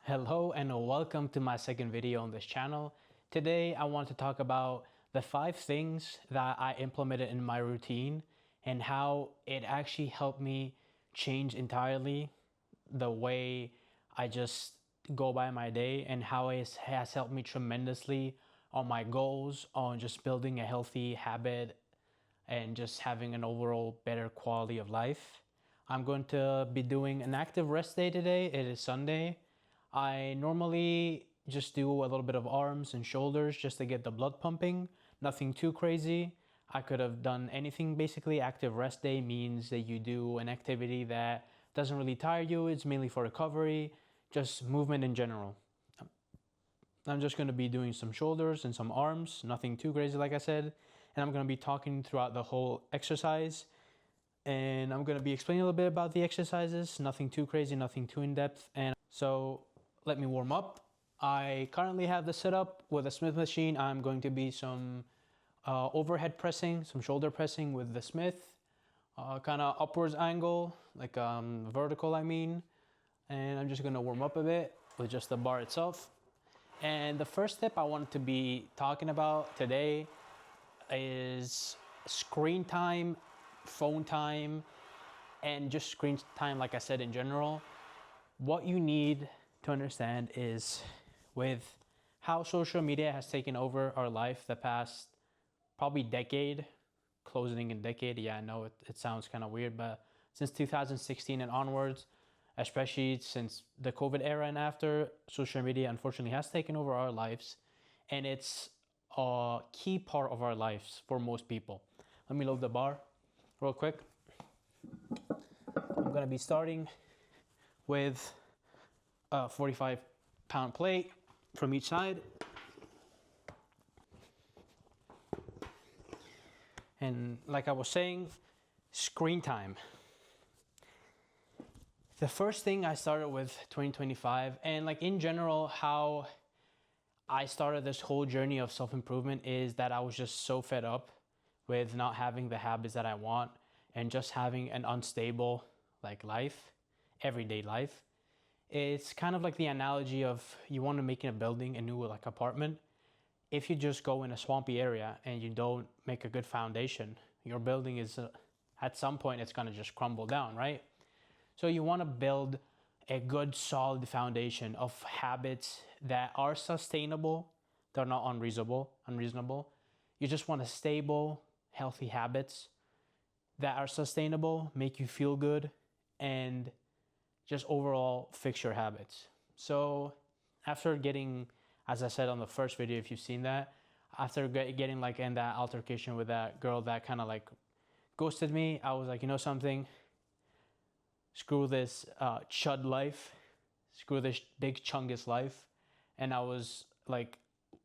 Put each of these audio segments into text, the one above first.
Hello and welcome to my second video on this channel. Today I want to talk about the 5 things that I implemented in my routine and how it actually helped me change entirely the way I just go by my day, and how it has helped me tremendously on my goals, on just building a healthy habit and just having an overall better quality of life. I'm going to be doing an active rest day today. It is Sunday. I normally just do a little bit of arms and shoulders just to get the blood pumping. Nothing too crazy. I could have done anything basically. Active rest day means that you do an activity that doesn't really tire you. It's mainly for recovery, just movement in general. I'm just going to be doing some shoulders and some arms, nothing too crazy like I said. And I'm going to be talking throughout the whole exercise. And I'm going to be explaining a little bit about the exercises, nothing too crazy, nothing too in-depth. And so let me warm up. I currently have the setup with a Smith machine. I'm going to be some overhead pressing, some shoulder pressing with the Smith, kind of upwards angle, like vertical I mean. And I'm just going to warm up a bit with just the bar itself. And the first tip I wanted to be talking about today is screen time, phone time, and just screen time like I said in general. What you need to understand is, with how social media has taken over our life the past probably decade, closing in decade. Yeah, I know it sounds kind of weird, but since 2016 and onwards, especially since the COVID era and after, social media unfortunately has taken over our lives, and it's a key part of our lives for most people. Let me load the bar real quick. I'm gonna be starting with a 45-pound plate from each side. And like I was saying, screen time. The first thing I started with 2025, and like in general, how I started this whole journey of self-improvement, is that I was just so fed up with not having the habits that I want and just having an unstable like life, everyday life. It's kind of like the analogy of, you want to make in a building a new like apartment. If you just go in a swampy area and you don't make a good foundation, your building is at some point it's going to just crumble down, right? So you want to build a good solid foundation of habits that are sustainable. They're not unreasonable. You just want a stable, healthy habits that are sustainable, make you feel good, and just overall fix your habits. So after getting, as I said on the first video, if you've seen that, after getting like in that altercation with that girl that kind of like ghosted me, I was like, you know something, screw this chud life, screw this big chungus life. And I was like,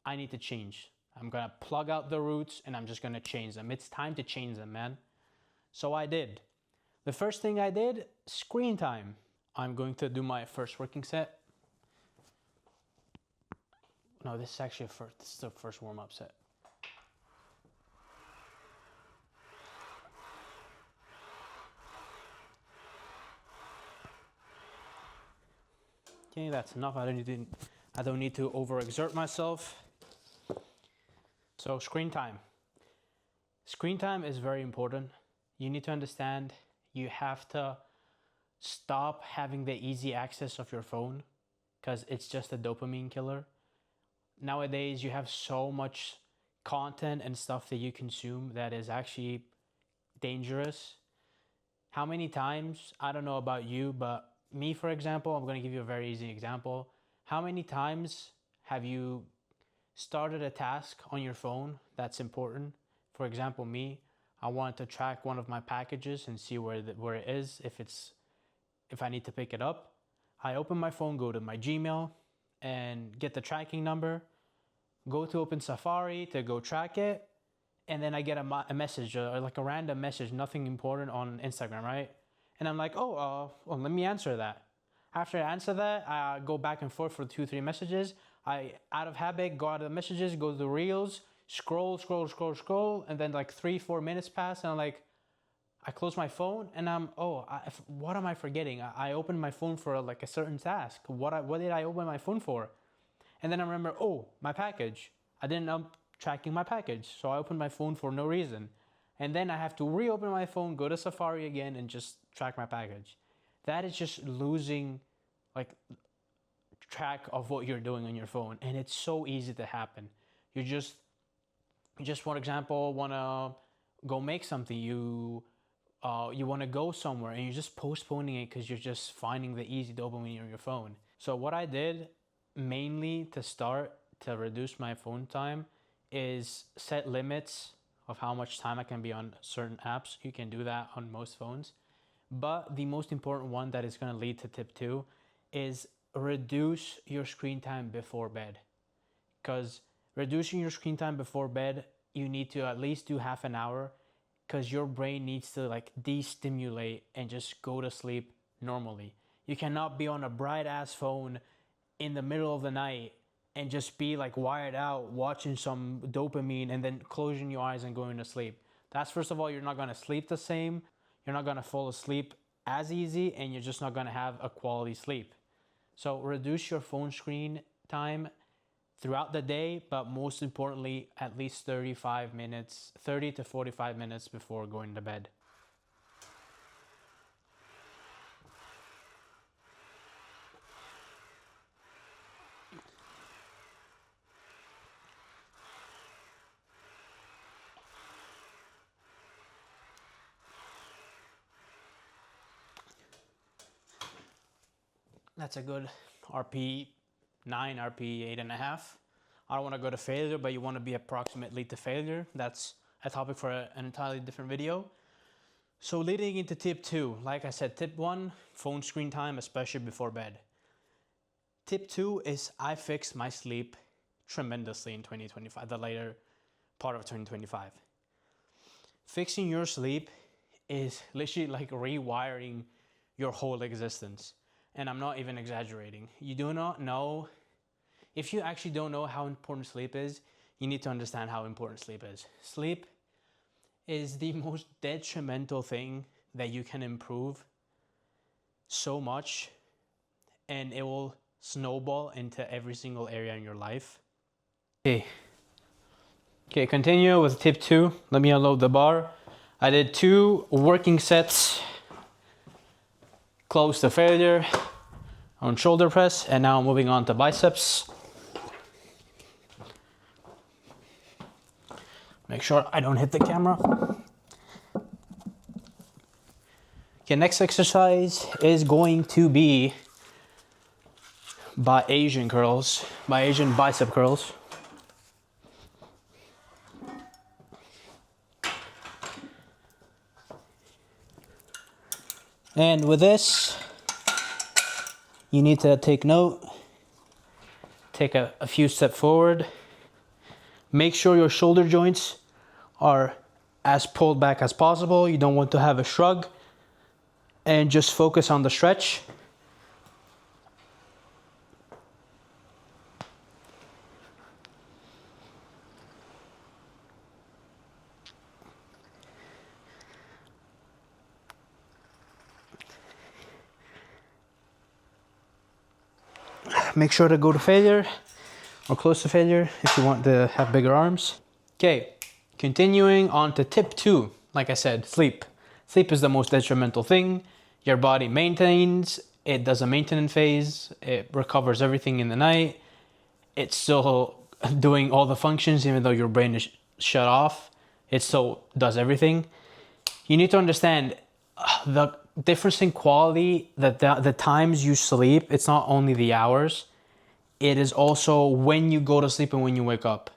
I need to change. I'm gonna plug out the roots and I'm just gonna change them. It's time to change them, man. So I did. The first thing I did, screen time. I'm going to do my first working set. No, this is actually this is the first warm-up set. Okay, that's enough. I don't need to overexert myself. So screen time. Screen time is very important. You need to understand, you have to stop having the easy access of your phone, because it's just a dopamine killer. Nowadays, you have so much content and stuff that you consume that is actually dangerous. How many times, I don't know about you, but me, for example, I'm going to give you a very easy example. How many times have you started a task on your phone that's important? For example, me, I wanted to track one of my packages and see where it is, if I need to pick it up. I open my phone, go to my Gmail and get the tracking number, go to open Safari to go track it, and then I get a message, or like a random message, nothing important, on Instagram, right? And I'm like, well, let me answer that. After I answer that, I go back and forth for 2-3 messages. I, out of habit, go out of the messages, go to the reels, scroll, and then like 3-4 minutes pass, and I'm like, I close my phone and what am I forgetting? I opened my phone for like a certain task. What did I open my phone for? And then I remember, oh, my package. I didn't up tracking my package, so I opened my phone for no reason. And then I have to reopen my phone, go to Safari again, and just track my package. That is just losing like track of what you're doing on your phone, and it's so easy to happen. You just for example want to go make something, you want to go somewhere and you're just postponing it because you're just finding the easy dopamine on your phone. So what I did mainly to start to reduce my phone time is set limits of how much time I can be on certain apps. You can do that on most phones. But the most important one that is going to lead to tip 2 is reduce your screen time before bed. Because reducing your screen time before bed, you need to at least do half an hour, because your brain needs to like de-stimulate and just go to sleep normally. You cannot be on a bright ass phone in the middle of the night and just be like wired out watching some dopamine and then closing your eyes and going to sleep. That's, first of all, you're not going to sleep the same. You're not going to fall asleep as easy, and you're just not going to have a quality sleep. So reduce your phone screen time throughout the day, but most importantly, at least 30 to 45 minutes before going to bed. That's a good RP 9, RP 8.5. I don't want to go to failure, but you want to be approximately to failure. That's a topic for an entirely different video. So leading into tip 2, like I said, tip 1, phone screen time, especially before bed. Tip 2 is I fixed my sleep tremendously in 2025, the later part of 2025. Fixing your sleep is literally like rewiring your whole existence. And I'm not even exaggerating. You do not know, if you actually don't know how important sleep is, you need to understand how important sleep is. Sleep is the most detrimental thing that you can improve so much, and it will snowball into every single area in your life. Okay, continue with tip 2. Let me unload the bar. I did 2 working sets, close to failure on shoulder press, and now I'm moving on to biceps. Make sure I don't hit the camera. Okay, next exercise is going to be by Asian bicep curls. And with this, you need to take note, take a few steps forward. Make sure your shoulder joints are as pulled back as possible. You don't want to have a shrug, and just focus on the stretch. Make sure to go to failure or close to failure if you want to have bigger arms. Okay, continuing on to tip 2. Like I said, sleep. Sleep is the most detrimental thing. Your body maintains, it does a maintenance phase, it recovers everything in the night. It's still doing all the functions even though your brain is shut off. It still does everything. You need to understand the difference in quality, that the times you sleep, it's not only the hours, it is also when you go to sleep and when you wake up.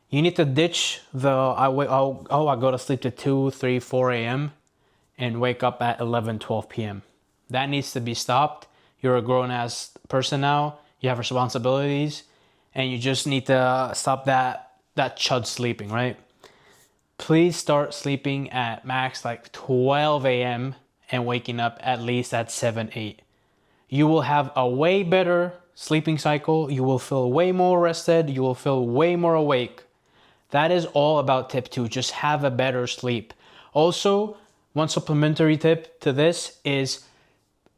You need to ditch the I go to sleep to 2, 3, 4 a.m. and wake up at 11, 12 p.m. That needs to be stopped. You're a grown-ass person now. You have responsibilities, and you just need to stop that chud sleeping, right? Please start sleeping at max like 12 a.m. and waking up at least at 7, 8. You will have a way better sleeping cycle. You will feel way more rested. You will feel way more awake. That is all about tip 2. Just have a better sleep. Also, one supplementary tip to this is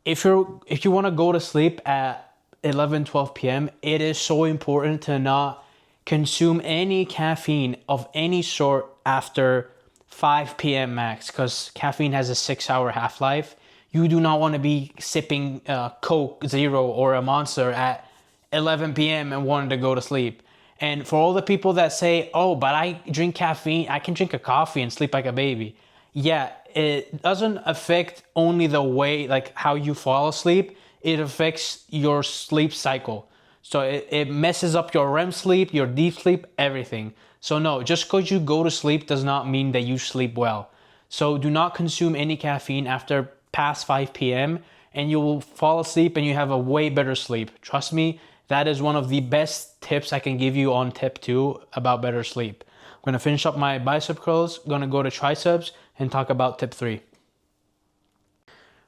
if you want to go to sleep at 11, 12 p.m., it is so important to not consume any caffeine of any sort after 5 p.m. max, because caffeine has a 6-hour half-life. You do not want to be sipping Coke Zero or a Monster at 11 p.m. and wanting to go to sleep. And for all the people that say, oh, but I drink caffeine, I can drink a coffee and sleep like a baby. Yeah, it doesn't affect only the way, like how you fall asleep, it affects your sleep cycle. So it messes up your REM sleep, your deep sleep, everything. So no, just because you go to sleep does not mean that you sleep well. So do not consume any caffeine after past 5 p.m. and you will fall asleep and you have a way better sleep. Trust me, that is one of the best tips I can give you on tip 2 about better sleep. I'm gonna finish up my bicep curls, gonna go to triceps and talk about tip 3.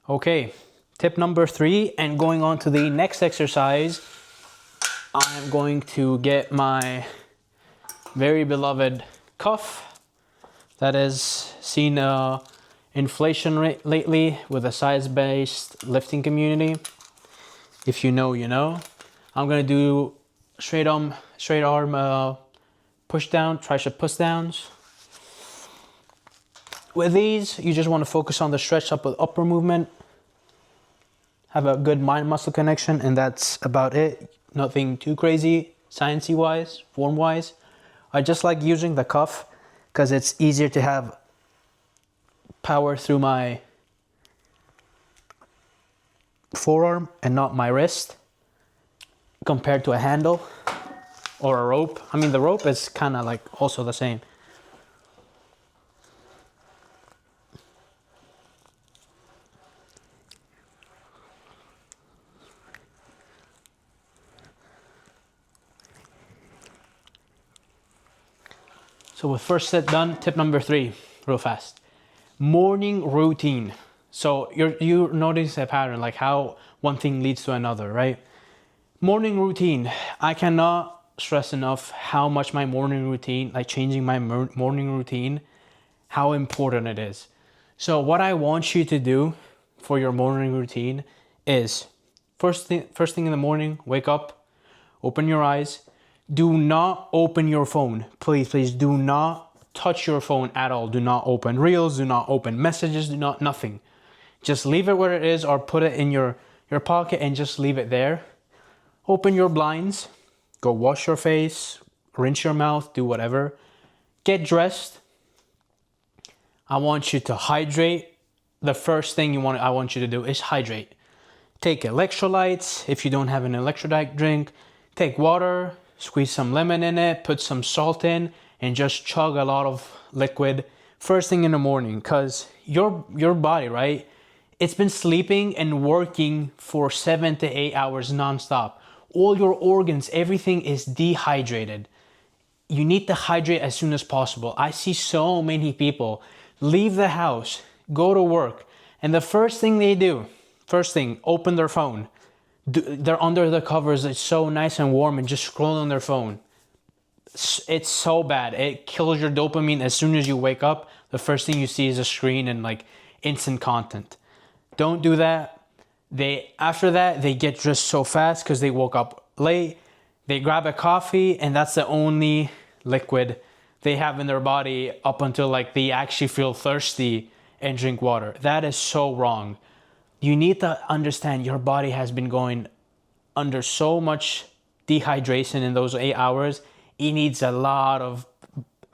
Okay, tip number 3, and going on to the next exercise, I'm going to get my very beloved cuff that has seen inflation rate lately with the size-based lifting community. If you know, you know. I'm gonna do straight arm push down, tricep push downs. With these, you just want to focus on the stretch up with upper movement. Have a good mind-muscle connection, and that's about it. Nothing too crazy, sciencey wise, form wise. I just like using the cuff because it's easier to have power through my forearm and not my wrist compared to a handle or a rope. I mean, the rope is kind of like also the same. So with first set done, tip number 3, real fast. Morning routine. So you notice a pattern, like how one thing leads to another, right? Morning routine. I cannot stress enough how much my morning routine, like changing my morning routine, how important it is. So what I want you to do for your morning routine is first thing in the morning, wake up, open your eyes. Do not open your phone. Please do not touch your phone at all. Do not open reels, do not open messages, do not, nothing. Just leave it where it is or put it in your pocket and just leave it there. Open your blinds, go wash your face, rinse your mouth, do whatever. Get dressed. I want you to hydrate. The first thing I want you to do is hydrate. Take electrolytes. If you don't have an electrolyte drink, take water, squeeze some lemon in it, put some salt in, and just chug a lot of liquid first thing in the morning, because your body, right, it's been sleeping and working for 7 to 8 hours nonstop. All your organs, everything is dehydrated. You need to hydrate as soon as possible. I see so many people leave the house, go to work, and the first thing they do, open their phone. They're under the covers, it's so nice and warm, and just scroll on their phone. It's so bad. It kills your dopamine. As soon as you wake up, the first thing you see is a screen and like instant content. Don't do that. After that, they get dressed so fast because they woke up late. They grab a coffee, and that's the only liquid they have in their body up until like they actually feel thirsty and drink water. That is so wrong. You need to understand your body has been going under so much dehydration in those 8 hours. It needs a lot of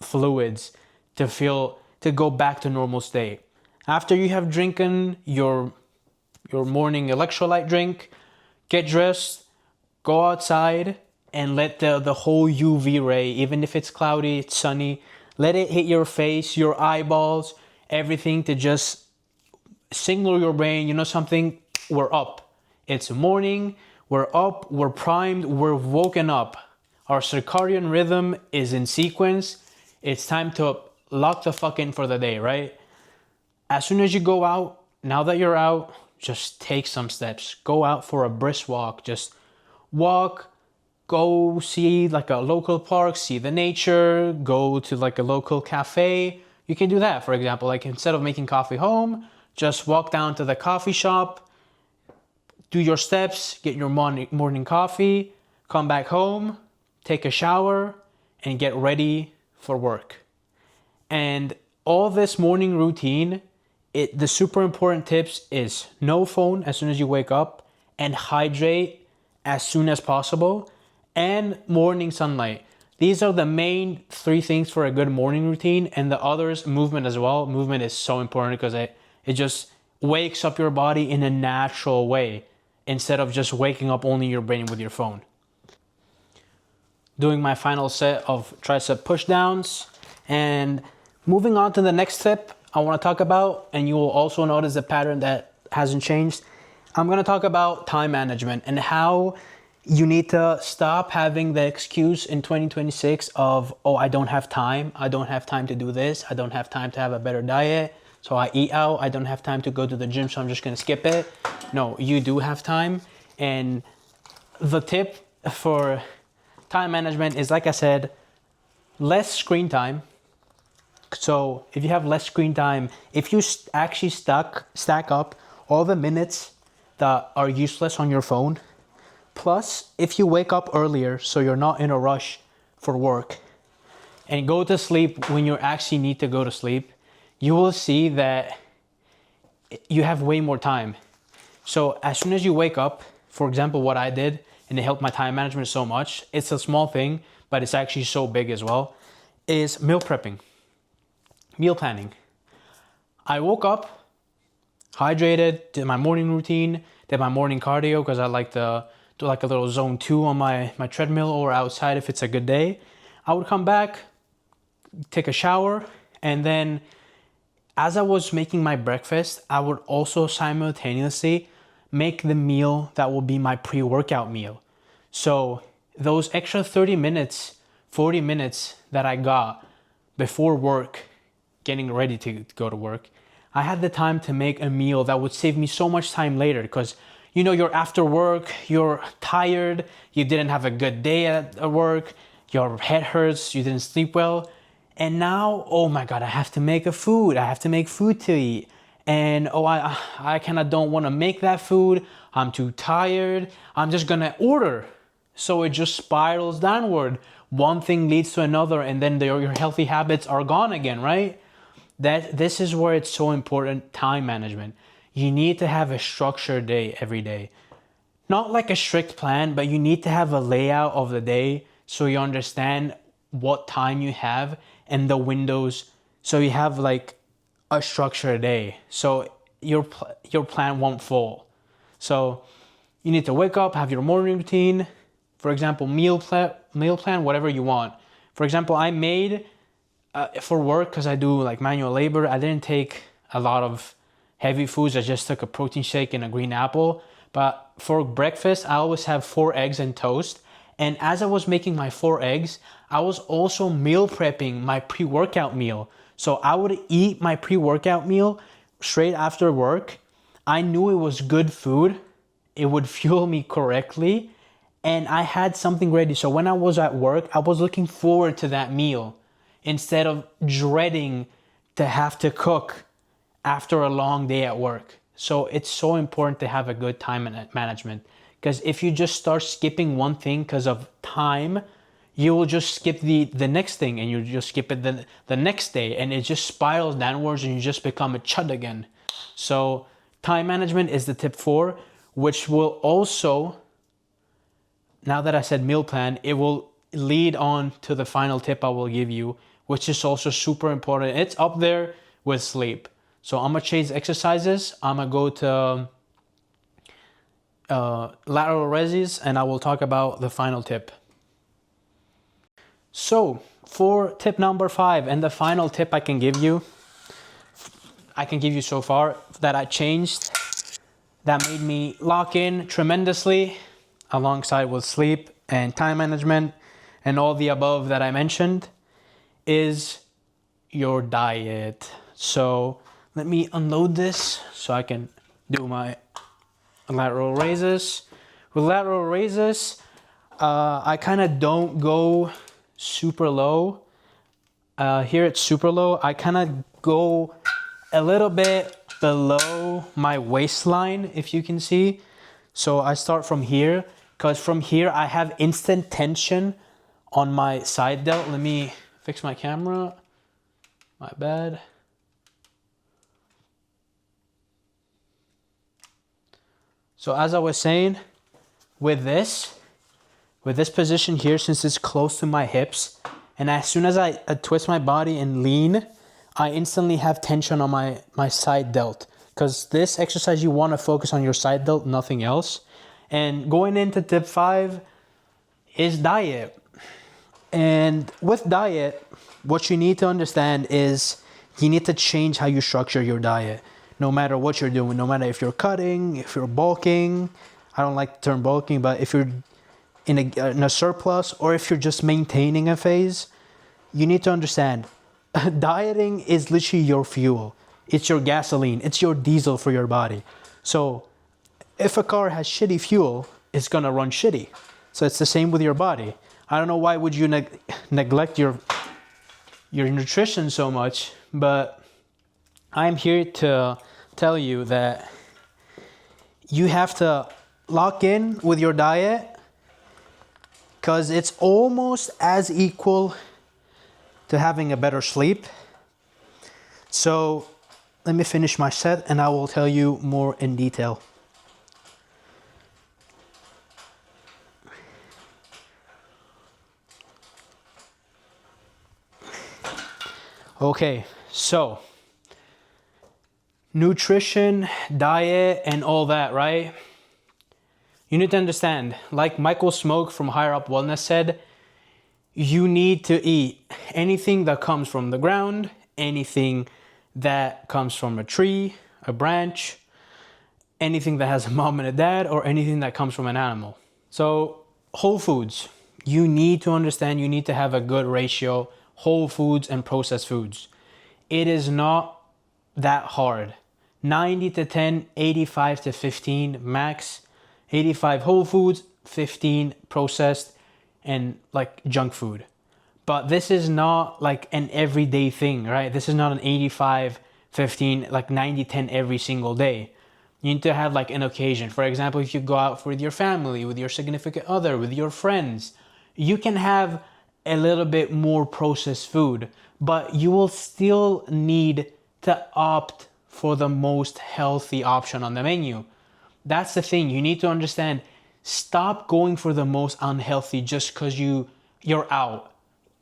fluids to go back to normal state. After you have drinking your morning electrolyte drink, get dressed, go outside, and let the whole UV ray, even if it's cloudy, it's sunny, let it hit your face, your eyeballs, everything, to just signal your brain, you know something, we're up. It's morning, we're up, we're primed, we're woken up. Our circadian rhythm is in sequence. It's time to lock the fuck in for the day, right? As soon as you go out, now that you're out, just take some steps. Go out for a brisk walk. Just walk, go see like a local park, see the nature, go to like a local cafe, you can do that. For example, like instead of making coffee home, just walk down to the coffee shop, do your steps, get your morning coffee, come back home, take a shower, and get ready for work. And all this morning routine, the super important tips is no phone as soon as you wake up, and hydrate as soon as possible, and morning sunlight. These are the main 3 things for a good morning routine, and the others, movement as well. Movement is so important because it just wakes up your body in a natural way instead of just waking up only your brain with your phone. Doing my final set of tricep push downs, and moving on to the next tip I want to talk about, and you will also notice a pattern that hasn't changed. I'm going to talk about time management and how you need to stop having the excuse in 2026 of, oh, I don't have time. I don't have time to do this. I don't have time to have a better diet. So I eat out. I don't have time to go to the gym, so I'm just going to skip it. No, you do have time. And the tip for time management is, like I said, less screen time. So if you have less screen time, if you actually stack up all the minutes that are useless on your phone, plus if you wake up earlier so you're not in a rush for work, and go to sleep when you actually need to go to sleep, you will see that you have way more time. So as soon as you wake up, for example, what I did, and it helped my time management so much, it's a small thing, but it's actually so big as well, is meal prepping. Meal planning. I woke up, hydrated, did my morning routine, did my morning cardio because I like to do like a little zone 2 on my treadmill or outside if it's a good day. I would come back, take a shower, and then as I was making my breakfast, I would also simultaneously make the meal that will be my pre-workout meal. So those extra 30 minutes, 40 minutes that I got before work, getting ready to go to work, I had the time to make a meal that would save me so much time later because, you know, you're after work, you're tired, you didn't have a good day at work, your head hurts, you didn't sleep well, and now, oh my God, I have to make food to eat, and oh, I kind of don't want to make that food, I'm too tired, I'm just gonna order. So it just spirals downward. One thing leads to another, and then your healthy habits are gone again, right? This is where it's so important, time management. You need to have a structured day every day. Not like a strict plan, but you need to have a layout of the day so you understand what time you have and the windows, so you have like a structured day. So your plan won't fall. So you need to wake up, have your morning routine. For example, meal plan, whatever you want. For example, I made for work, because I do like manual labor, I didn't take a lot of heavy foods. I just took a protein shake and a green apple. But for breakfast, I always have 4 eggs and toast. And as I was making my 4 eggs, I was also meal prepping my pre-workout meal. So I would eat my pre-workout meal straight after work. I knew it was good food. It would fuel me correctly. And I had something ready. So when I was at work, I was looking forward to that meal instead of dreading to have to cook after a long day at work. So it's so important to have a good time management, because if you just start skipping one thing because of time, you will just skip the next thing, and you just skip it the next day, and it just spirals downwards and you just become a chud again. So time management is the tip 4, which will also, now that I said meal plan, it will lead on to the final tip I will give you, which is also super important. It's up there with sleep. So I'm gonna change exercises. I'm gonna go to lateral raises, and I will talk about the final tip. So for tip number 5, and the final tip I can give you so far that I changed, that made me lock in tremendously alongside with sleep and time management and all the above that I mentioned, is your diet. So let me unload this so I can do my lateral raises. With lateral raises, I kind of don't go super low. here it's super low. I kind of go a little bit below my waistline, if you can see. So I start from here, because from here I have instant tension on my side delt. Let me fix my camera. My bad. So as I was saying, with this position here, since it's close to my hips, and as soon as I twist my body and lean, I instantly have tension on my side delt. Because this exercise, you want to focus on your side delt, nothing else. And going into tip 5 is diet. And with diet, what you need to understand is you need to change how you structure your diet. No matter what you're doing, no matter if you're cutting, if you're bulking, I don't like the term bulking, but if you're in a surplus, or if you're just maintaining a phase, you need to understand dieting is literally your fuel. It's your gasoline. It's your diesel for your body. So if a car has shitty fuel, it's gonna run shitty. So it's the same with your body. I don't know why would you neglect your nutrition so much, but I'm here to tell you that you have to lock in with your diet, because it's almost as equal to having a better sleep. So let me finish my set and I will tell you more in detail. Okay, so nutrition, diet, and all that, right? You need to understand, like Michael Smoke from Higher Up Wellness said, you need to eat anything that comes from the ground, anything that comes from a tree, a branch, anything that has a mom and a dad, or anything that comes from an animal. So whole foods, you need to understand, you need to have a good ratio, whole foods and processed foods. It is not that hard. 90 to 10, 85 to 15 max. 85 whole foods, 15 processed and like junk food. But this is not like an everyday thing, right? This is not an 85, 15, like 90, 10 every single day. You need to have like an occasion. For example, if you go out with your family, with your significant other, with your friends, you can have a little bit more processed food, but you will still need to opt for the most healthy option on the menu. That's the thing. You need to understand, stop going for the most unhealthy just because you're out.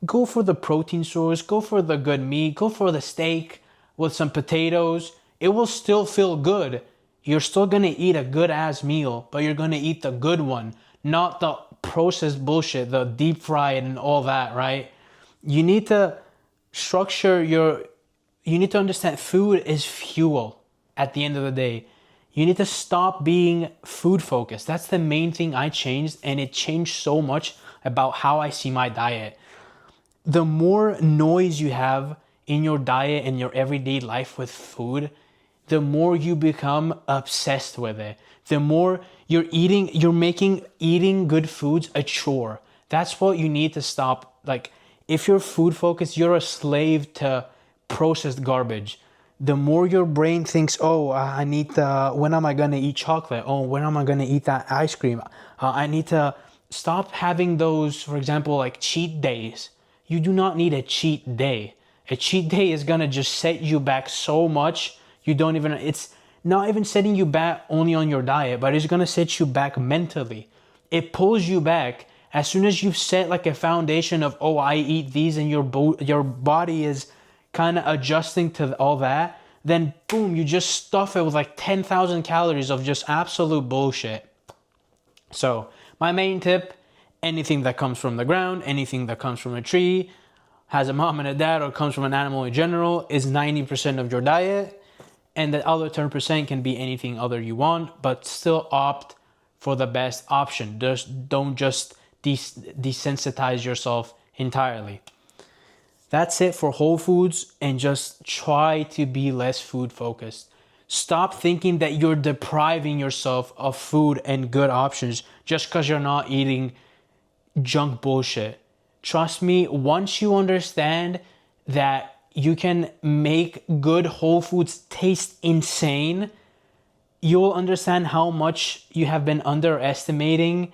Go for the protein source, go for the good meat, go for the steak with some potatoes. It will still feel good. You're still gonna eat a good ass meal, but you're gonna eat the good one, not the processed bullshit, the deep fried and all that, right? You need to you need to understand food is fuel at the end of the day. You need to stop being food focused. That's the main thing I changed, and it changed so much about how I see my diet. The more noise you have in your diet and your everyday life with food, the more you become obsessed with it. The more you're making eating good foods a chore. That's what you need to stop. Like, if you're food focused, you're a slave to processed garbage. The more your brain thinks, oh, I need to, when am I gonna eat chocolate? Oh, when am I gonna eat that ice cream? I need to stop having those, for example, like cheat days. You do not need a cheat day. A cheat day is gonna just set you back so much. It's not even setting you back only on your diet, but it's gonna set you back mentally. It pulls you back. As soon as you've set like a foundation of, oh, I eat these, and your body is kind of adjusting to all that, then boom, you just stuff it with like 10,000 calories of just absolute bullshit. So my main tip, anything that comes from the ground, anything that comes from a tree, has a mom and a dad, or comes from an animal in general, is 90% of your diet. And the other 10% can be anything other you want, but still opt for the best option. Don't just desensitize yourself entirely. That's it for whole foods, and just try to be less food focused. Stop thinking that you're depriving yourself of food and good options just because you're not eating junk bullshit. Trust me, once you understand that you can make good whole foods taste insane, you'll understand how much you have been underestimating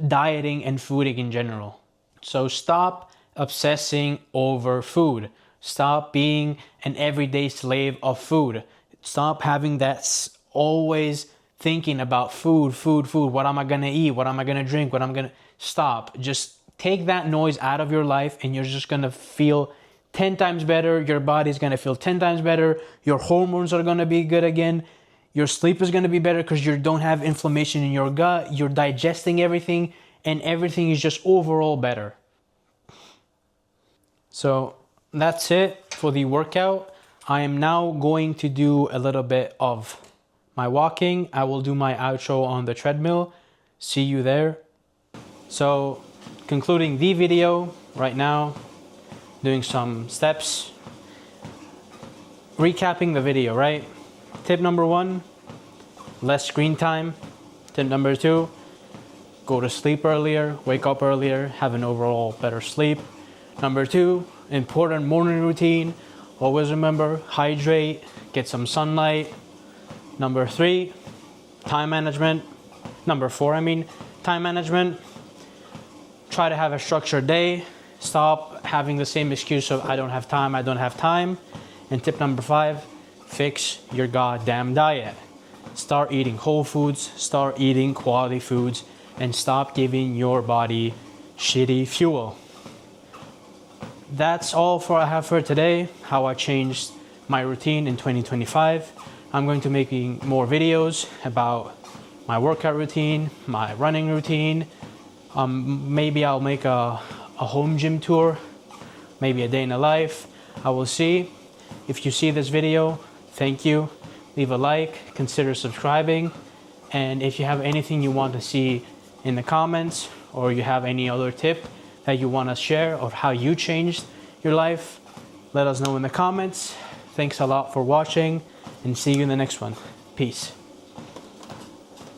dieting and fooding in general. So stop obsessing over food. Stop being an everyday slave of food. Stop having that always thinking about food, food, food. What am I gonna eat? What am I gonna drink? Stop. Just take that noise out of your life and you're just gonna feel 10 times better. Your body's gonna feel 10 times better. Your hormones are gonna be good again. Your sleep is gonna be better because you don't have inflammation in your gut. You're digesting everything and everything is just overall better. So that's it for the workout. I am now going to do a little bit of my walking. I will do my outro on the treadmill. See you there. So concluding the video right now, doing some steps, recapping the video, right? Tip number 1, less screen time. Tip number 2, go to sleep earlier, wake up earlier, have an overall better sleep. Number 2, important morning routine. Always remember, hydrate, get some sunlight. Number 3, time management. Number 4, time management. Try to have a structured day. Stop having the same excuse of I don't have time. And tip number 5, fix your goddamn diet. Start eating whole foods, start eating quality foods, and stop giving your body shitty fuel. That's all I have for today, how I changed my routine in 2025. I'm going to be making more videos about my workout routine, my running routine. Maybe I'll make a home gym tour, maybe a day in the life. I will see. If you see this video, thank you. Leave a like, consider subscribing. And if you have anything you want to see in the comments, or you have any other tip that you want to share of how you changed your life, let us know in the comments. Thanks a lot for watching and see you in the next one. Peace.